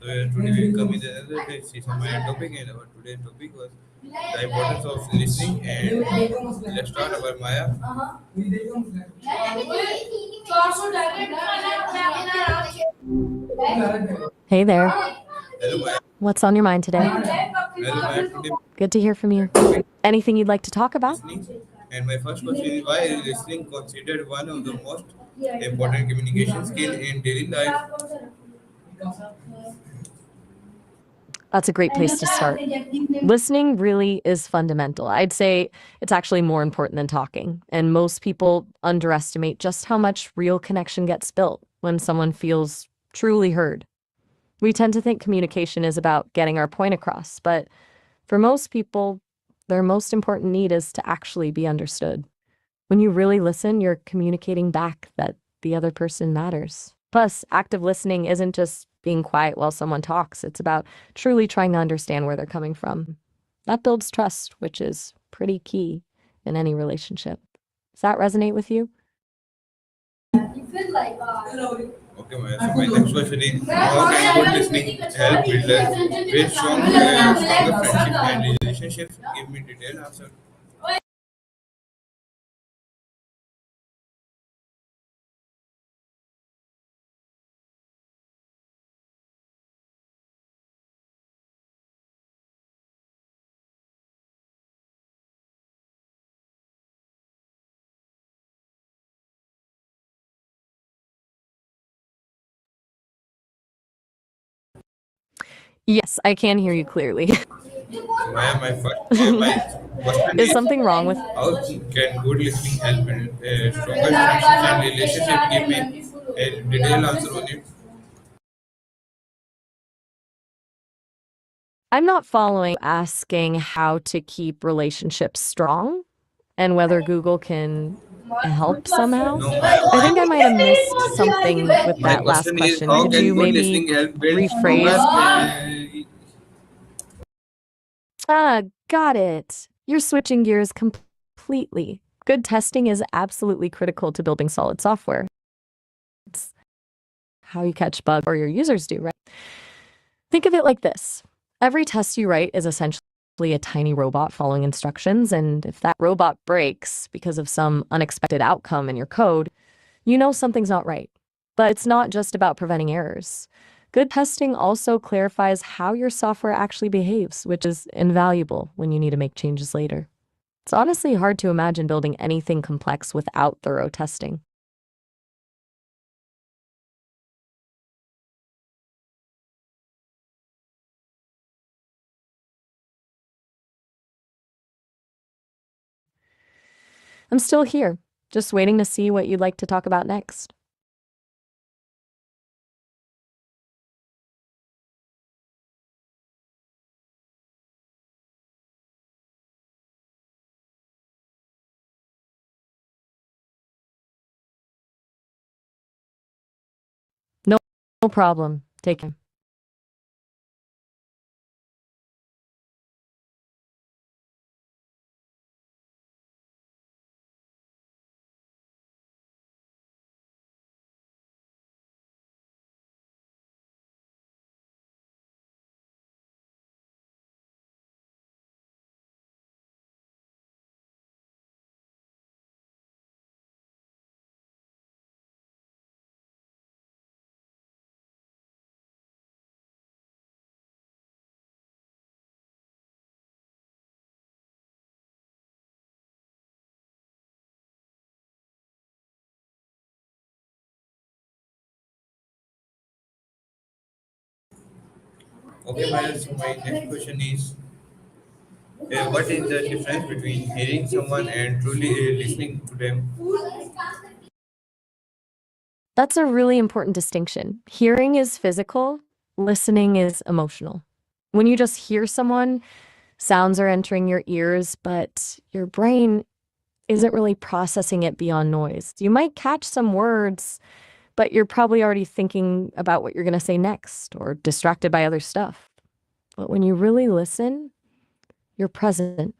Today we come with another Sesame Maya topic, and our today's topic was the importance of listening. And let's start our Maya. Hey there. Hello Maya. What's on your mind today? Hello Maya. Today Good to hear from you. Anything you'd like to talk about? listening, and my first question is, why is listening considered one of the most important communication skill in daily life? That's a great place to start. Listening really is fundamental. I'd say it's actually more important than talking. And most people underestimate just how much real connection gets built when someone feels truly heard. We tend to think communication is about getting our point across, but for most people, their most important need is to actually be understood. When you really listen, you're communicating back that the other person matters. Plus, active listening isn't just being quiet while someone talks, it's about truly trying to understand where they're coming from. That builds trust, which is pretty key in any relationship. Does that resonate with you? Okay, Maya. So my next question is, how can good listening help build stronger friendship and relationships? Give me detailed answer. Yes, I can hear you clearly. So my question Is is, something wrong with? how can good listening help build stronger friendships and relationship? Give me a detailed answer on it. I'm not following asking how to keep relationships strong and whether Google can help somehow. No, I think I might have missed my, something with my that last question is, question. how Could you can good maybe listening help build stronger? rephrase? Ah, got it. You're switching gears completely. Good testing is absolutely critical to building solid software. It's how you catch bugs, or your users do, right? Think of it like this. Every test you write is essentially a tiny robot following instructions, and if that robot breaks because of some unexpected outcome in your code, you know something's not right. But it's not just about preventing errors. Good testing also clarifies how your software actually behaves, which is invaluable when you need to make changes later. It's honestly hard to imagine building anything complex without thorough testing. I'm still here, just waiting to see what you'd like to talk about next. No, no problem. Take care. Okay, so my next question is, what is the difference between hearing someone and truly listening to them? That's a really important distinction. Hearing is physical, listening is emotional. When you just hear someone, sounds are entering your ears, but your brain isn't really processing it beyond noise. You might catch some words, but you're probably already thinking about what you're going to say next or distracted by other stuff. But when you really listen, you're present.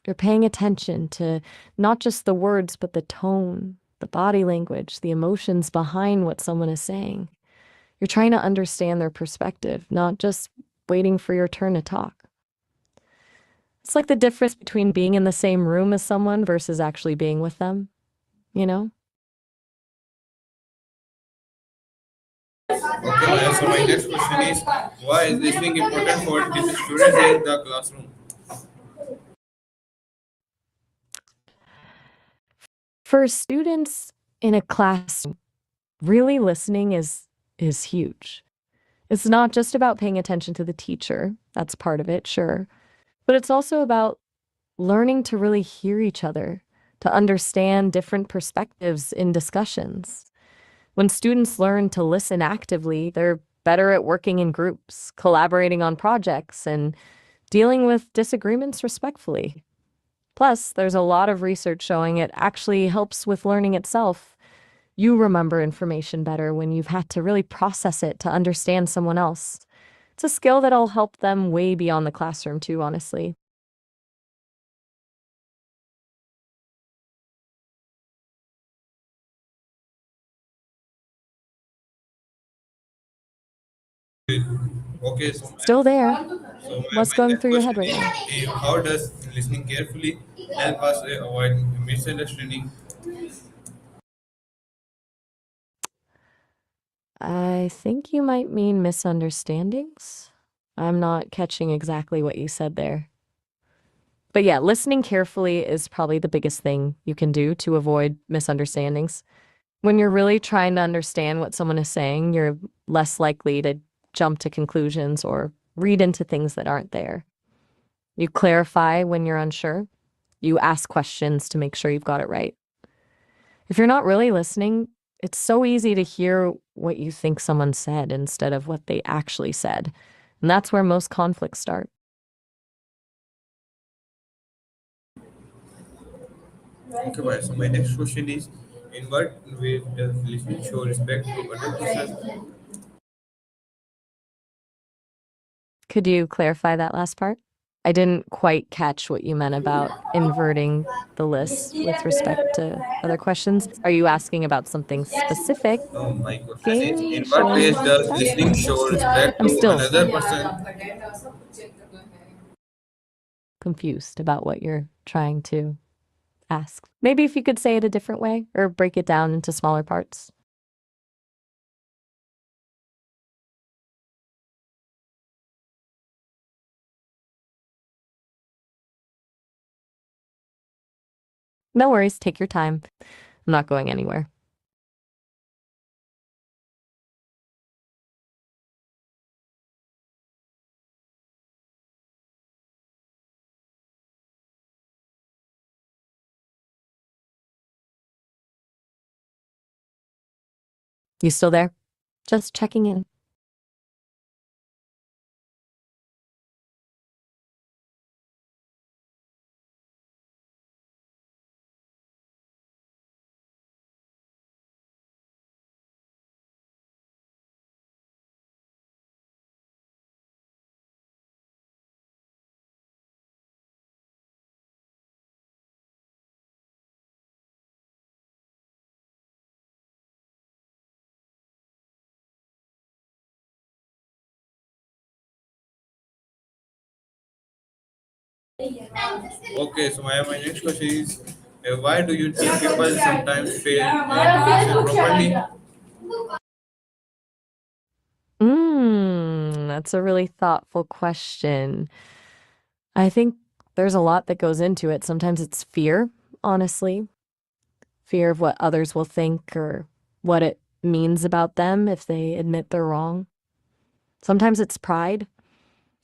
You're paying attention to not just the words, but the tone, the body language, the emotions behind what someone is saying. You're trying to understand their perspective, not just waiting for your turn to talk. It's like the difference between being in the same room as someone versus actually being with them, you know? Okay, Maya, so my next question is why is listening important for students in the classroom? For students in a class, really listening is huge. It's not just about paying attention to the teacher. That's part of it, sure. But it's also about learning to really hear each other, to understand different perspectives in discussions. When students learn to listen actively, they're better at working in groups, collaborating on projects, and dealing with disagreements respectfully. Plus, there's a lot of research showing it actually helps with learning itself. You remember information better when you've had to really process it to understand someone else. It's a skill that'll help them way beyond the classroom, too, honestly. Okay, Still there. my What's going next through your question head right is now? how does listening carefully help us avoid misunderstanding? I think you might mean misunderstandings. I'm not catching exactly what you said there. But yeah, listening carefully is probably the biggest thing you can do to avoid misunderstandings. When you're really trying to understand what someone is saying, you're less likely to jump to conclusions or read into things that aren't there. You clarify when you're unsure. You ask questions to make sure you've got it right. If you're not really listening, it's so easy to hear what you think someone said instead of what they actually said. And that's where most conflicts start. Okay, bye. So my next question is in what way does listening show respect to other person? Could you clarify that last part? I didn't quite catch what you meant about inverting the list with respect to other questions. Are you asking about something specific? My question is in Okay, what showing ways does respect? listening show respect I'm to still another person? confused about what you're trying to ask. Maybe if you could say it a different way or break it down into smaller parts. No worries, take your time. I'm not going anywhere. You still there? Just checking in. Okay, so my next question is why do you think people sometimes fail to listen properly? That's a really thoughtful question. I think there's a lot that goes into it. Sometimes it's fear, honestly, fear of what others will think or what it means about them if they admit they're wrong. Sometimes it's pride,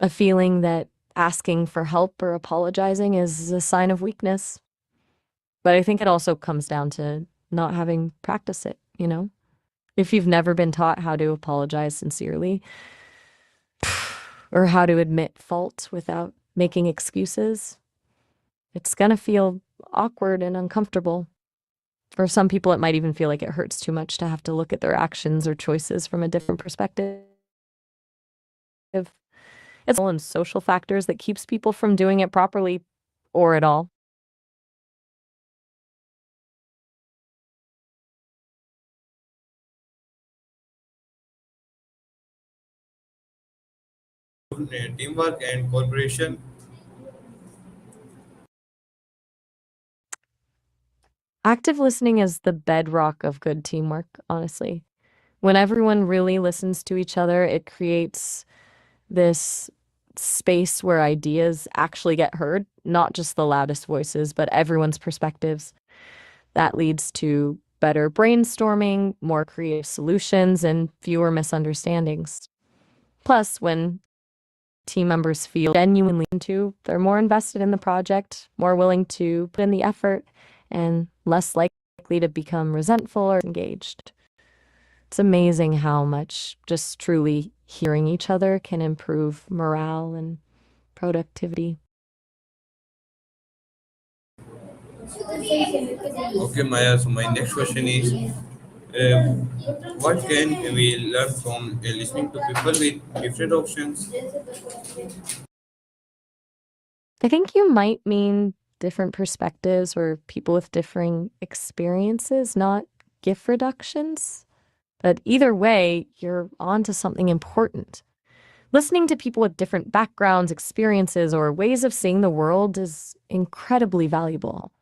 a feeling that asking for help or apologizing is a sign of weakness. But I think it also comes down to not having practiced it, you know? If you've never been taught how to apologize sincerely or how to admit fault without making excuses, it's gonna feel awkward and uncomfortable. For some people, it might even feel like it hurts too much to have to look at their actions or choices from a different perspective. It's all in social factors that keeps people from doing it properly or at all. teamwork and cooperation? Active listening is the bedrock of good teamwork, honestly. When everyone really listens to each other, it creates this space where ideas actually get heard, not just the loudest voices, but everyone's perspectives. That leads to better brainstorming, more creative solutions, and fewer misunderstandings. Plus, when team members feel genuinely into, they're more invested in the project, more willing to put in the effort, and less likely to become resentful or engaged. It's amazing how much just truly hearing each other can improve morale and productivity. Okay, Maya. So my next question is, what can we learn from listening to people with different options? I think you might mean different perspectives or people with differing experiences, not gift reductions. But either way, you're onto something important. Listening to people with different backgrounds, experiences, or ways of seeing the world is incredibly valuable.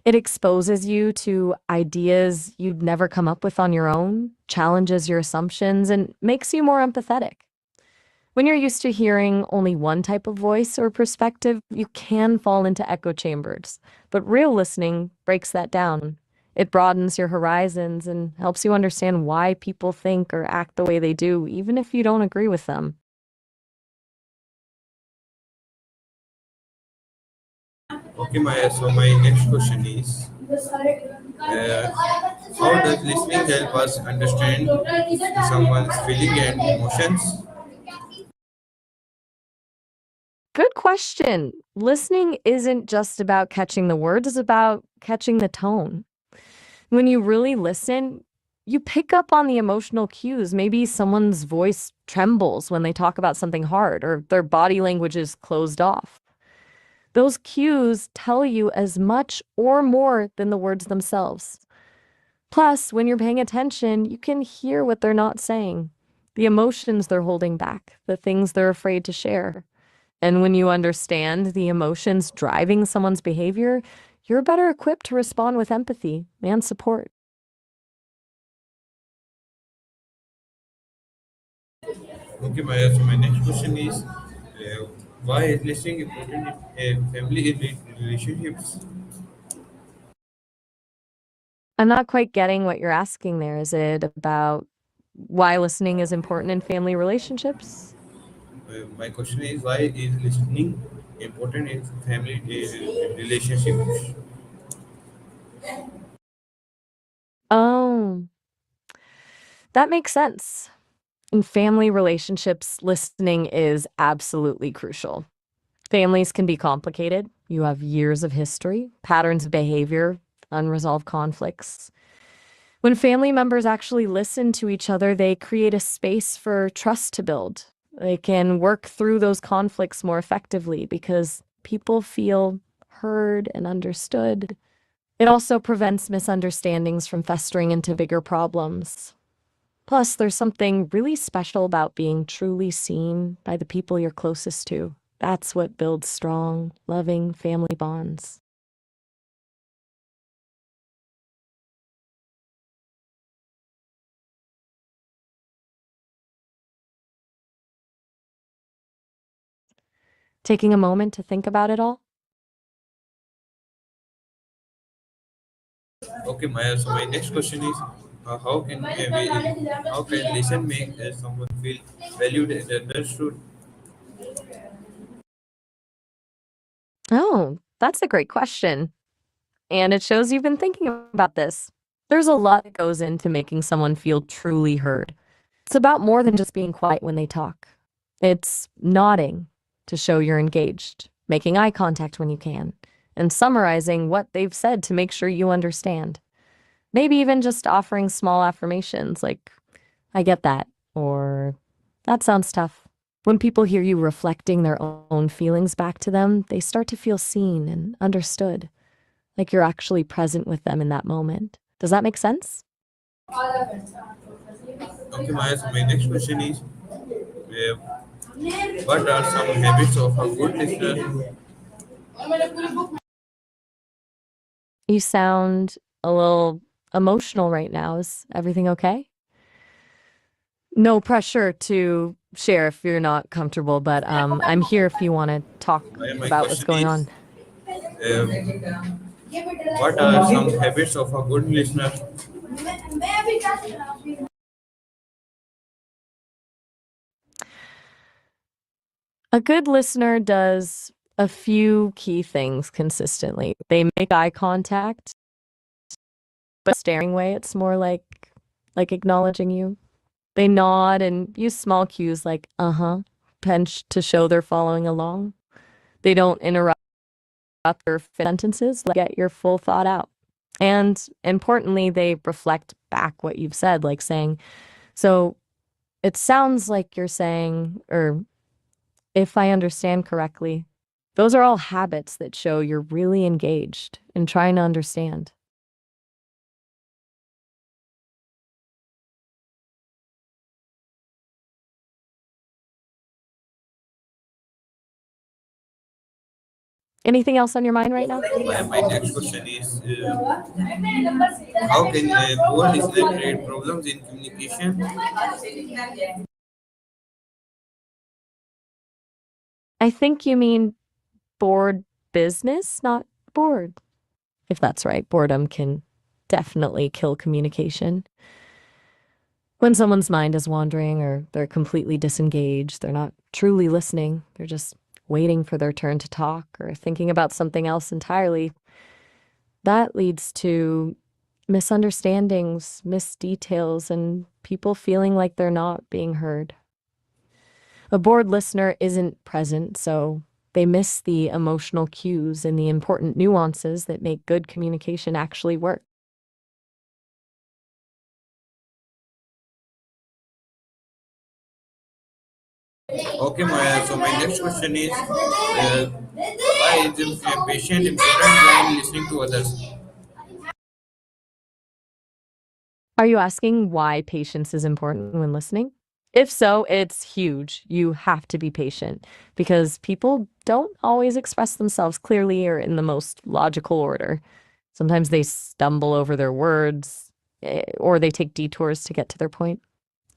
It exposes you to ideas you'd never come up with on your own, challenges your assumptions, and makes you more empathetic. When you're used to hearing only one type of voice or perspective, you can fall into echo chambers. But real listening breaks that down. It broadens your horizons and helps you understand why people think or act the way they do, even if you don't agree with them. Okay, Maya. So my next question is, how does listening help us understand someone's feeling and emotions? Good question. Listening isn't just about catching the words, it's about catching the tone. When you really listen, you pick up on the emotional cues. Maybe someone's voice trembles when they talk about something hard, or their body language is closed off. Those cues tell you as much or more than the words themselves. Plus, when you're paying attention, you can hear what they're not saying, the emotions they're holding back, the things they're afraid to share. And when you understand the emotions driving someone's behavior, you're better equipped to respond with empathy and support. Okay, Maya. So my next question is, why is listening important in family relationships? I'm not quite getting what you're asking there. Is it about why listening is important in family relationships? My question is, why is listening important in family relationships? Oh, that makes sense. In family relationships, listening is absolutely crucial. Families can be complicated. You have years of history, patterns of behavior, unresolved conflicts. When family members actually listen to each other, they create a space for trust to build. They can work through those conflicts more effectively because people feel heard and understood. It also prevents misunderstandings from festering into bigger problems. Plus, there's something really special about being truly seen by the people you're closest to. That's what builds strong, loving family bonds. Taking a moment to think about it all. Okay, Maya. So my next question is, how can listen make someone feel valued and understood? Oh, that's a great question. And it shows you've been thinking about this. There's a lot that goes into making someone feel truly heard. It's about more than just being quiet when they talk. It's nodding to show you're engaged, making eye contact when you can, and summarizing what they've said to make sure you understand. Maybe even just offering small affirmations like, I get that, or that sounds tough. When people hear you reflecting their own feelings back to them, they start to feel seen and understood, like you're actually present with them in that moment. Does that make sense? Okay, Maya. So my next question is, What are some habits of a good listener? You sound a little emotional right now. Is everything okay? No pressure to share if you're not comfortable, but I'm here if you want to talk My about what's question going is, on. what are some habits of a good listener? A good listener does a few key things consistently. They make eye contact, but staring way, it's more like acknowledging you. They nod and use small cues like uh-huh, pinch to show they're following along. They don't interrupt your sentences, like get your full thought out. And importantly, they reflect back what you've said, like saying, so it sounds like you're saying, or if I understand correctly, those are all habits that show you're really engaged in trying to understand. Anything else on your mind right now? My next question is, how can a poor listener create problems in communication? I think you mean bored business, not bored. If that's right, boredom can definitely kill communication. When someone's mind is wandering or they're completely disengaged, they're not truly listening, they're just waiting for their turn to talk or thinking about something else entirely. That leads to misunderstandings, missed details, and people feeling like they're not being heard. A bored listener isn't present, so they miss the emotional cues and the important nuances that make good communication actually work. Okay, Maya. So my next question is, why is a patient important while listening to others? Are you asking why patience is important when listening? If so, it's huge. You have to be patient because people don't always express themselves clearly or in the most logical order. Sometimes they stumble over their words or they take detours to get to their point.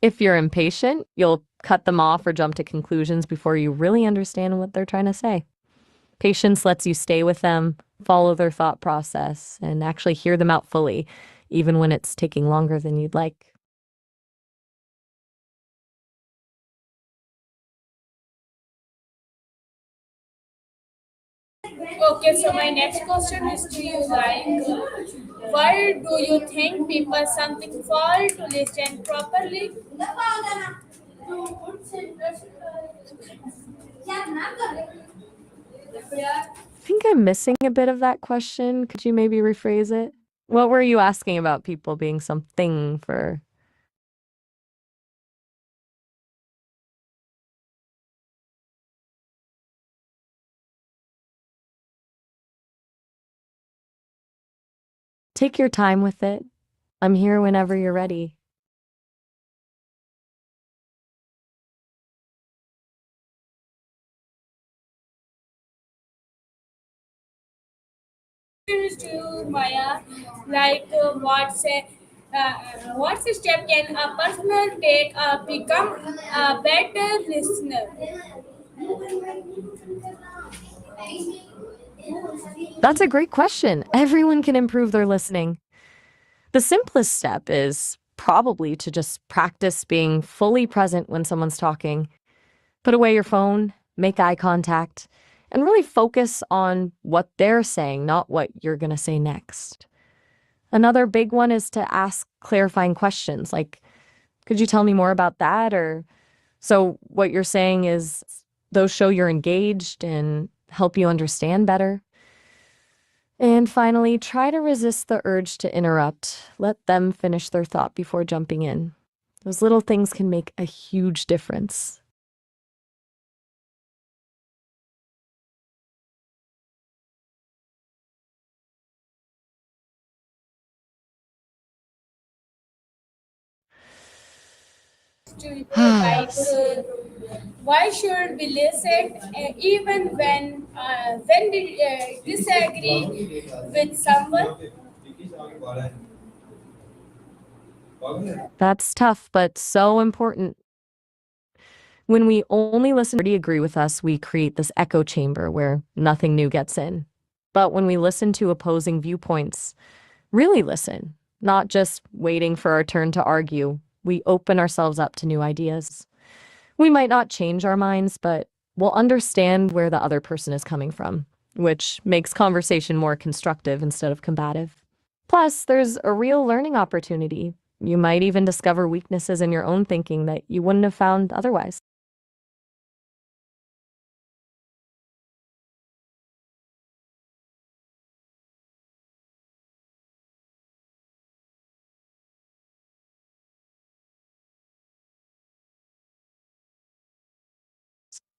If you're impatient, you'll cut them off or jump to conclusions before you really understand what they're trying to say. Patience lets you stay with them, follow their thought process, and actually hear them out fully, even when it's taking longer than you'd like. Okay, so my next question is to you why do you think people something fall to listen properly? I think I'm missing a bit of that question. Could you maybe rephrase it? What were you asking about people being something for? Take your time with it. I'm here whenever you're ready. Is to you, Maya, what's a step can a person take become a better listener? That's a great question. Everyone can improve their listening. The simplest step is probably to just practice being fully present when someone's talking. Put away your phone, make eye contact, and really focus on what they're saying, not what you're going to say next. Another big one is to ask clarifying questions like, could you tell me more about that? Or, so what you're saying is those show you're engaged and help you understand better. And finally, try to resist the urge to interrupt. Let them finish their thought before jumping in. Those little things can make a huge difference. to you why should we listen even when we disagree with someone? That's tough, but so important. When we only listen to agree with us, we create this echo chamber where nothing new gets in. But when we listen to opposing viewpoints, really listen, not just waiting for our turn to argue, we open ourselves up to new ideas. We might not change our minds, but we'll understand where the other person is coming from, which makes conversation more constructive instead of combative. Plus, there's a real learning opportunity. You might even discover weaknesses in your own thinking that you wouldn't have found otherwise.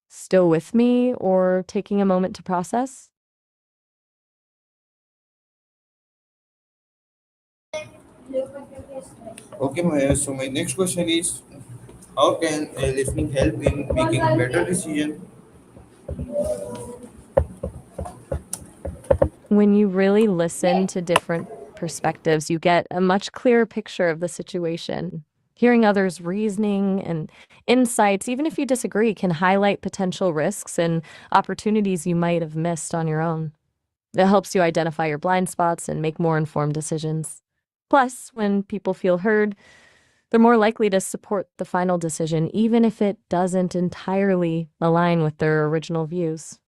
Still with me or taking a moment to process? Okay, Maya. So my next question is, how can listening help in making better decision? When you really listen to different perspectives, you get a much clearer picture of the situation. Hearing others' reasoning and insights, even if you disagree, can highlight potential risks and opportunities you might have missed on your own. It helps you identify your blind spots and make more informed decisions. Plus, when people feel heard, they're more likely to support the final decision, even if it doesn't entirely align with their original views.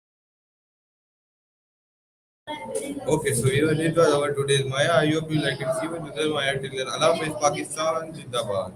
Okay, so even it was our today's Maya. I hope you like it. See you in another Maya till then. Allah Hafiz, Pakistan, Zindabad.